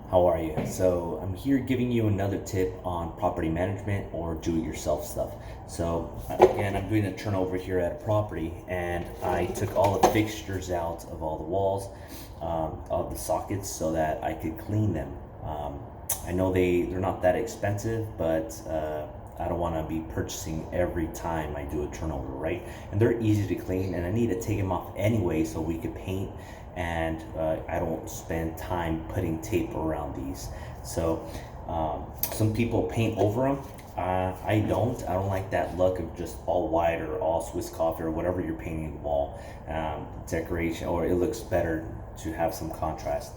How are you? So I'm here giving you another tip on property management or do-it-yourself stuff. So again, I'm doing a turnover here at a property, and I took all the fixtures out of all the walls, of the sockets, so that I could clean them. I know they're not that expensive, but I don't want to be purchasing every time I do a turnover, right? And they're easy to clean, and I need to take them off anyway so we could paint, and I don't spend time putting tape around these. So some people paint over them. I don't like that look of just all white or all Swiss coffee or whatever you're painting the wall, decoration, or it looks better to have some contrast.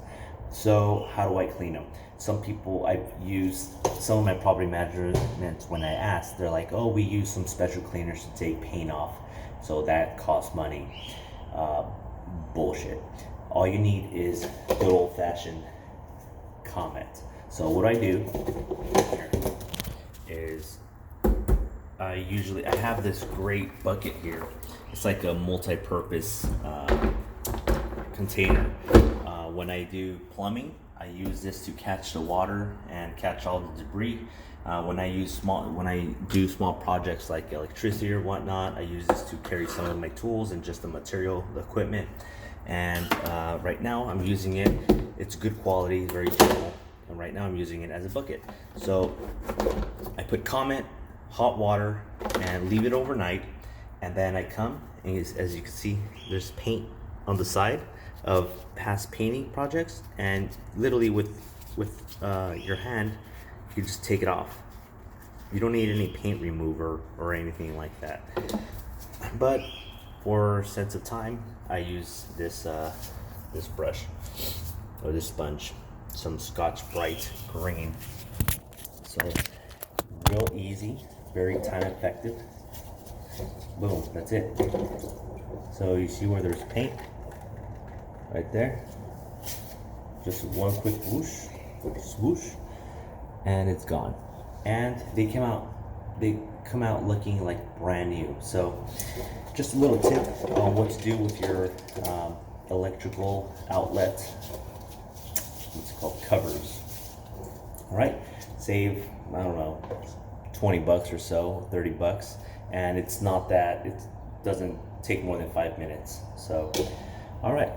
So how do I clean them? Some people, I've used some of my property management, when I ask, they're like, oh, we use some special cleaners to take paint off, so that costs money. Bullshit. All you need is good old-fashioned comment. So what I do here is I have this great bucket here. It's like a multi-purpose container. When I do plumbing, I use this to catch the water and catch all the debris. When I do small projects like electricity or whatnot, I use this to carry some of my tools and just the material, the equipment. And right now I'm using it. It's good quality, very durable. And right now I'm using it as a bucket. So I put Comet, hot water, and leave it overnight. And then I come, and as you can see, there's paint on the side of past painting projects, and literally with your hand you just take it off. You don't need any paint remover or anything like that. But for sense of time, I use this this brush or this sponge, some Scotch-Brite green. So real easy, very time effective. Boom, that's it. So you see where there's paint right there, just one quick whoosh, swoosh, and it's gone. And they come out looking like brand new. So just a little tip on what to do with your electrical outlet, what's it called, covers. All right, save, I don't know, 20 bucks or so, 30 bucks, and it's not that, it doesn't take more than 5 minutes. So all right.